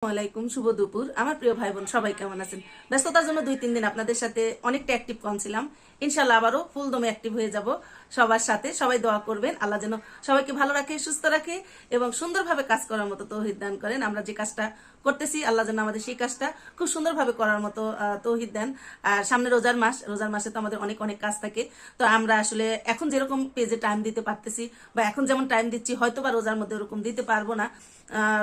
আসসালামাইকুম, শুভ দুপুর। আমার প্রিয় ভাই বোন সবাই কেমন আছেন? ব্যস্ততার জন্য 2-3 দিন আপনাদের সাথে অনেকটা অ্যাক্টিভ কম ছিলাম। ইনশাল্লাহ আবারও ফুল দমে অ্যাক্টিভ হয়ে যাব সবার সাথে। সবাই দোয়া করবেন আল্লাহ যেন সবাইকে ভালো রাখে, সুস্থ রাখে এবং সুন্দরভাবে কাজ করার মতো তৌহিদ দান করেন। আমরা যে কাজটা করতেছি আল্লাহ যেন আমাদের সেই কাজটা খুব সুন্দরভাবে করার মতো তৌহিদ দেন। আর সামনে রোজার মাস, রোজার মাসে তো আমাদের অনেক অনেক কাজ থাকে। তো আমরা আসলে এখন যেরকম পেজে টাইম দিতে পারতেছি বা এখন যেমন টাইম দিচ্ছি, হয়তো বা রোজার মধ্যে ওরকম দিতে পারবো না।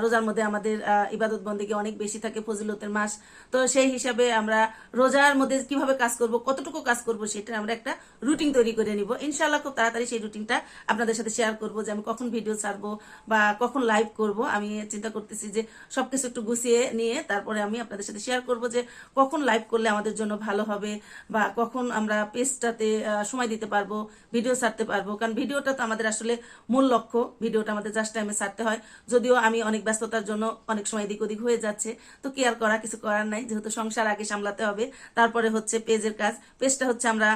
রোজার মধ্যে আমাদের ইবাদত বন্দেগী অনেক বেশি থাকে, ফজিলতের মাস। তো সেই হিসাবে আমরা রোজার মধ্যে কিভাবে কাজ করব, কতটুকু কাজ করব, সেটা আমরা একটা রুটিন তৈরি করে নিব। ইনশাআল্লাহ খুব তাড়াতাড়ি সেই রুটিনটা আপনাদের সাথে শেয়ার করব, যে আমি কখন ভিডিও ছাড়বো বা কখন লাইভ করব। আমি চিন্তা করতেছি যে সবকিছু একটু গুছিয়ে নিয়ে তারপরে আমি আপনাদের সাথে শেয়ার করব যে কখন লাইভ করলে আমাদের জন্য ভালো হবে বা কখন আমরা পেজটাতে সময় দিতে পারবো, ভিডিও ছাড়তে পারবো। কারণ ভিডিওটা তো আমাদের আসলে মূল লক্ষ্য, ভিডিওটা আমাদের জাস্ট টাইমে ছাড়তে হয়। যদিও আমি অনেক ব্যস্ততার জন্য অনেক সময় এদিক ওদিক হয়ে যাচ্ছে, তো কি আর করা, কিছু করার নাই। যেহেতু সংসার আগে সামলাতে হবে, তারপরে হচ্ছে পেজের কাজ। পেজটা হচ্ছে আমরা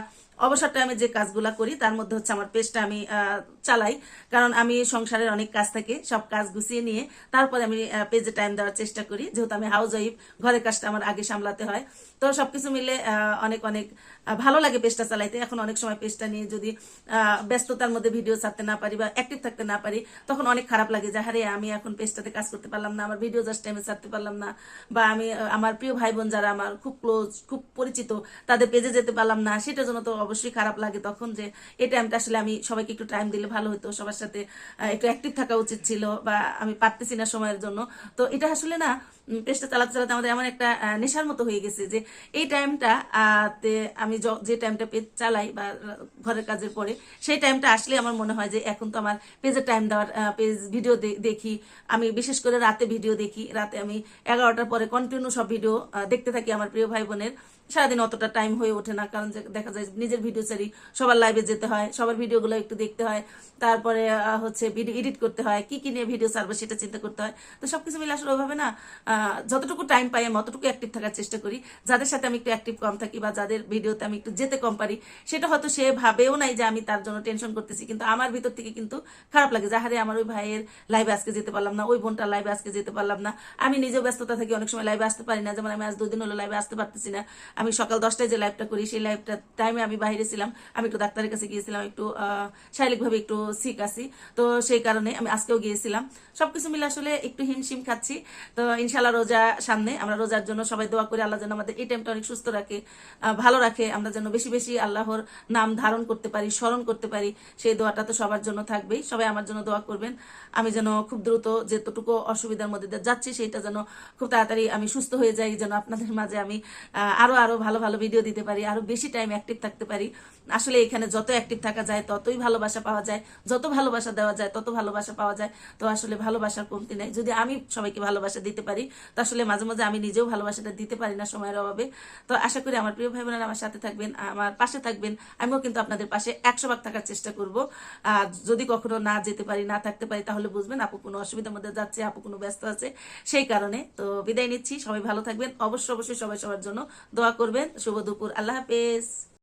অবসর টাইমে যে কাজগুলা করি তার মধ্যে হচ্ছে আমার পেজটা আমি চালাই। কারণ আমি সংসারের অনেক কাজ থাকে, সব কাজ গুছিয়ে নিয়ে তারপরে আমি পেজে টাইম দেওয়ার চেষ্টা করি। যেহেতু আমি হাউস ওয়াইফ, ঘরের কাজটা আমার আগে সামলাতে হয়। তো সবকিছু মিলে অনেক অনেক ভালো লাগে পেজটা চালাইতে। এখন অনেক সময় পেজটা নিয়ে যদি ব্যস্ততার মধ্যে ভিডিও ছাড়তে না পারি বা অ্যাক্টিভ থাকতে না পারি, তখন অনেক খারাপ লাগে যে হারে আমি এখন পেজটাতে কাজ করতে পারলাম না, আমার ভিডিও জাস্ট টাইমে ছাড়তে পারলাম না, বা আমি আমার প্রিয় ভাই বোন যারা আমার খুব ক্লোজ, খুব পরিচিত, তাদের পেজে যেতে পারলাম না। সেটার জন্য তো অবশ্যই খারাপ লাগে তখন, যে এই টাইমটা আসলে আমি সবাইকে একটু টাইম দিলে ভালো হতো, সবার সাথে একটু অ্যাক্টিভ থাকা উচিত ছিল, বা আমি পারতেছি না সময়ের জন্য। তো এটা আসলে না, পেজটা চালাতে চালাতে আমাদের এমন একটা নেশার মতো হয়ে গেছে যে এই টাইমটা তে আমি যে টাইমটা পেজ চালাই বা ঘরের কাজের পরে, সেই টাইমটা আসলে আমার মনে হয় যে এখন তো আমার পেজের টাইম দেওয়ার, পেজ ভিডিও দেখি। আমি বিশেষ করে রাতে ভিডিও দেখি, রাতে আমি 11টার পরে কন্টিনিউ সব ভিডিও দেখতে থাকি আমার প্রিয় ভাই বোনের। সারাদিন অতটা টাইম হয়ে ওঠে না, কারণ দেখা যায় নিজের ভিডিও ছাড়ি, সবার লাইভে যেতে হয়, সবার ভিডিওগুলো একটু দেখতে হয়, তারপরে হচ্ছে ভিডিও এডিট করতে হয়, কি কি নিয়ে ভিডিও ছাড়বো সেটা চিন্তা করতে হয়। তো সবকিছু মিলে আসলে ওইভাবে না, যতটুকু টাইম পাই আমি অতটুকু অ্যাক্টিভ থাকার চেষ্টা করি। যাদের সাথে আমি একটু অ্যাক্টিভ কম থাকি বা যাদের ভিডিওতে আমি একটু যেতে কম পারি, সেটা হয়তো সে ভাবেও নাই যে আমি তার জন্য টেনশন করতেছি, কিন্তু আমার ভিতর থেকে কিন্তু খারাপ লাগে যে হারে আমার ওই ভাইয়ের লাইভে আজকে যেতে পারলাম না, ওই বোনটার লাইভে আজকে যেতে পারলাম না। আমি নিজেও ব্যস্ততা থাকি, অনেক সময় লাইভে আসতে পারি না। যেমন আমি আজ 2 দিন হলো লাইভে আসতে পারতেছি না। আমি সকাল 10টায় যে লাইভটা করি, সেই লাইভটা টাইমে আমি বাইরে ছিলাম, আমি একটু ডাক্তারের কাছে গিয়েছিলাম, একটু শারীরিকভাবে একটু সিক আছি। তো সেই কারণে আমি আজকেও গিয়েছিলাম। সবকিছু মিলে আসলে একটু হিমশিম খাচ্ছি। তো ইনশাল্লাহ রোজা সামনে, আমরা রোজার জন্য সবাই দোয়া করি আল্লাহ যেন আমাদের এই টাইমটা অনেক সুস্থ রাখে, ভালো রাখে। আমরা যেন বেশি বেশি আল্লাহর নাম ধারণ করতে পারি, স্মরণ করতে পারি। সেই দোয়াটা তো সবার জন্য থাকবেই। সবাই আমার জন্য দোয়া করবেন, আমি যেন খুব দ্রুত যেতটুকু অসুবিধার মধ্যে দিয়ে যাচ্ছি সেটা যেন খুব তাড়াতাড়ি আমি সুস্থ হয়ে যাই, যেন আপনাদের মাঝে আমি আরো আরো ভালো ভালো ভিডিও দিতে পারি, আরো বেশি টাইম অ্যাক্টিভ থাকতে পারি। আসলে এখানে যত অ্যাক্টিভ থাকা যায় ততই ভালোবাসা পাওয়া যায়, যত ভালোবাসা দেওয়া যায় তত ভালোবাসা পাওয়া যায়। তো আসলে ভালোবাসার কমতি নেই। যদি আমি সবাইকে ভালোবাসা দিতে পারি, তো আসলে মাঝে মাঝে আমি নিজেও ভালোবাসাটা দিতে পারি না সময়ের অভাবে। তো আশা করি আমার প্রিয় ভাই বোনেরা আমার সাথে থাকবেন, আমার পাশে থাকবেন। আমিও কিন্তু আপনাদের পাশে 100 ভাগ থাকার চেষ্টা করব। আর যদি কখনো না যেতে পারি, না থাকতে পারি, তাহলে বুঝবেন আপু কোনো অসুবিধার মধ্যে যাচ্ছে, আপু কোনো ব্যস্ত আছে, সেই কারণে। তো বিদায় নিচ্ছি, সবাই ভালো থাকবেন। অবশ্যই অবশ্যই সবাই সবার জন্য দোয়া করবেন। শুভ দুপুর, আল্লাহ হাফেজ।